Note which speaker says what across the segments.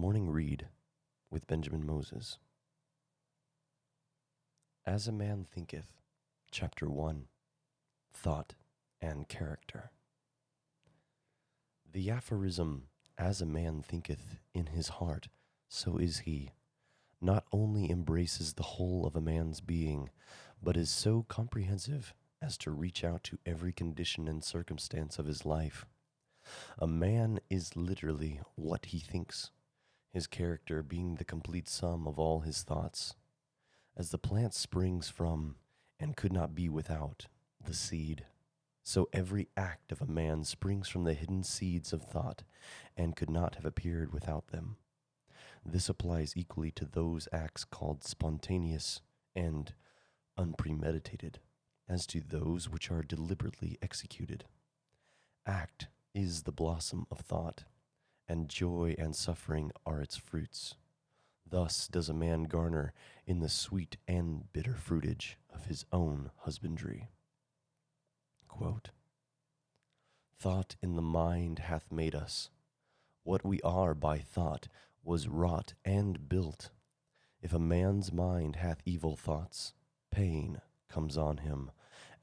Speaker 1: Morning Read with Benjamin Moses. As a Man Thinketh, Chapter 1, Thought and Character. The aphorism, as a man thinketh in his heart, so is he, not only embraces the whole of a man's being, but is so comprehensive as to reach out to every condition and circumstance of his life. A man is literally what he thinks, his character being the complete sum of all his thoughts. As the plant springs from, and could not be without, the seed, so every act of a man springs from the hidden seeds of thought, and could not have appeared without them. This applies equally to those acts called spontaneous and unpremeditated, as to those which are deliberately executed. Act is the blossom of thought, and joy and suffering are its fruits. Thus does a man garner in the sweet and bitter fruitage of his own husbandry. Quote, Thought in the mind hath made us. What we are by thought was wrought and built. If a man's mind hath evil thoughts, pain comes on him,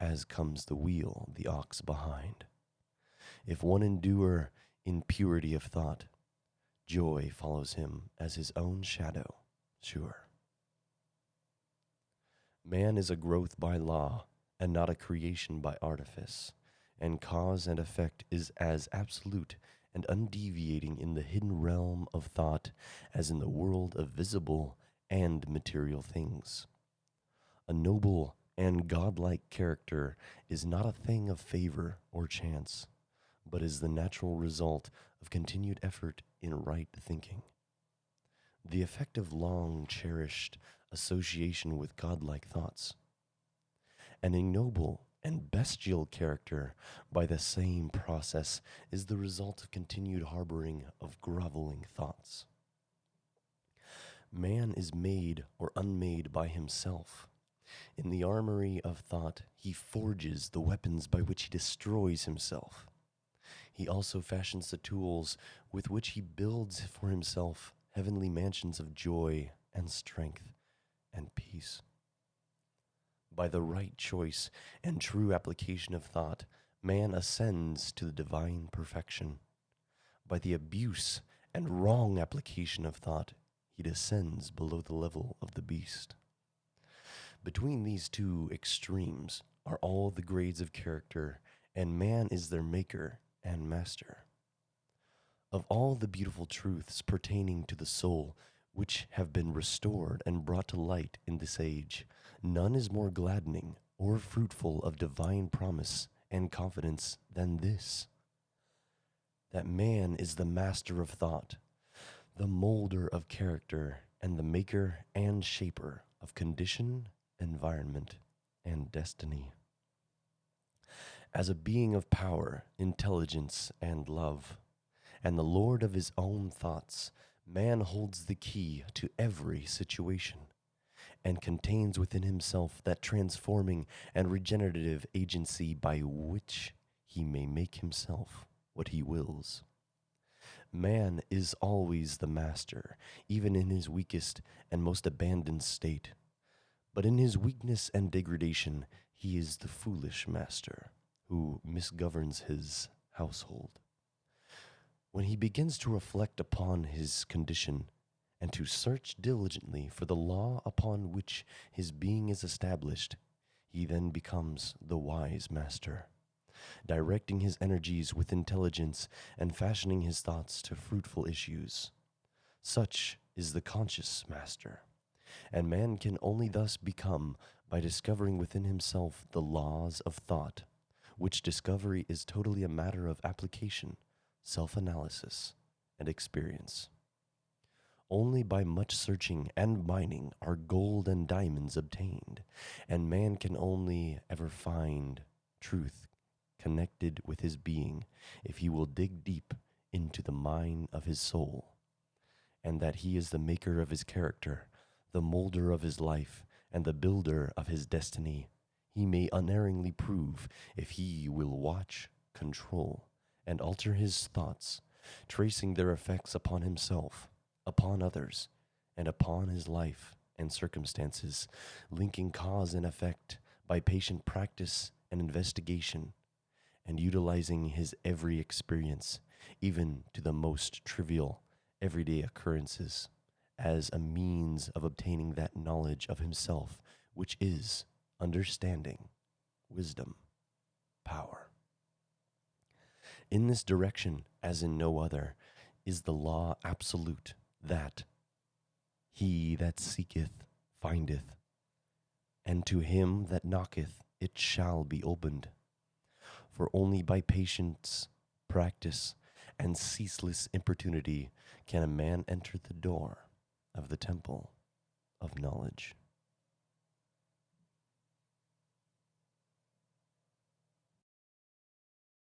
Speaker 1: as comes the wheel the ox behind. If one endure in purity of thought, joy follows him as his own shadow, sure. Man is a growth by law, and not a creation by artifice, and cause and effect is as absolute and undeviating in the hidden realm of thought as in the world of visible and material things. A noble and godlike character is not a thing of favor or chance, but is the natural result of continued effort in right thinking. The effect of long-cherished association with godlike thoughts. An ignoble and bestial character, by the same process, is the result of continued harboring of groveling thoughts. Man is made or unmade by himself. In the armory of thought, he forges the weapons by which he destroys himself. He also fashions the tools with which he builds for himself heavenly mansions of joy and strength and peace. By the right choice and true application of thought, man ascends to the divine perfection. By the abuse and wrong application of thought, he descends below the level of the beast. Between these two extremes are all the grades of character, and man is their maker and master. Of all the beautiful truths pertaining to the soul, which have been restored and brought to light in this age, none is more gladdening or fruitful of divine promise and confidence than this: that man is the master of thought, the molder of character, and the maker and shaper of condition, environment, and destiny. As a being of power, intelligence, and love, and the lord of his own thoughts, man holds the key to every situation, and contains within himself that transforming and regenerative agency by which he may make himself what he wills. Man is always the master, even in his weakest and most abandoned state. But in his weakness and degradation, he is the foolish master, who misgoverns his household. When he begins to reflect upon his condition and to search diligently for the law upon which his being is established, he then becomes the wise master, directing his energies with intelligence and fashioning his thoughts to fruitful issues. Such is the conscious master, and man can only thus become by discovering within himself the laws of thought, which discovery is totally a matter of application, self-analysis, and experience. Only by much searching and mining are gold and diamonds obtained, and man can only ever find truth connected with his being if he will dig deep into the mine of his soul, and that he is the maker of his character, the molder of his life, and the builder of his destiny, he may unerringly prove if he will watch, control, and alter his thoughts, tracing their effects upon himself, upon others, and upon his life and circumstances, linking cause and effect by patient practice and investigation, and utilizing his every experience, even to the most trivial everyday occurrences, as a means of obtaining that knowledge of himself which is understanding, wisdom, power. In this direction, as in no other, is the law absolute that he that seeketh findeth, and to him that knocketh it shall be opened. For only by patience, practice, and ceaseless importunity can a man enter the door of the temple of knowledge.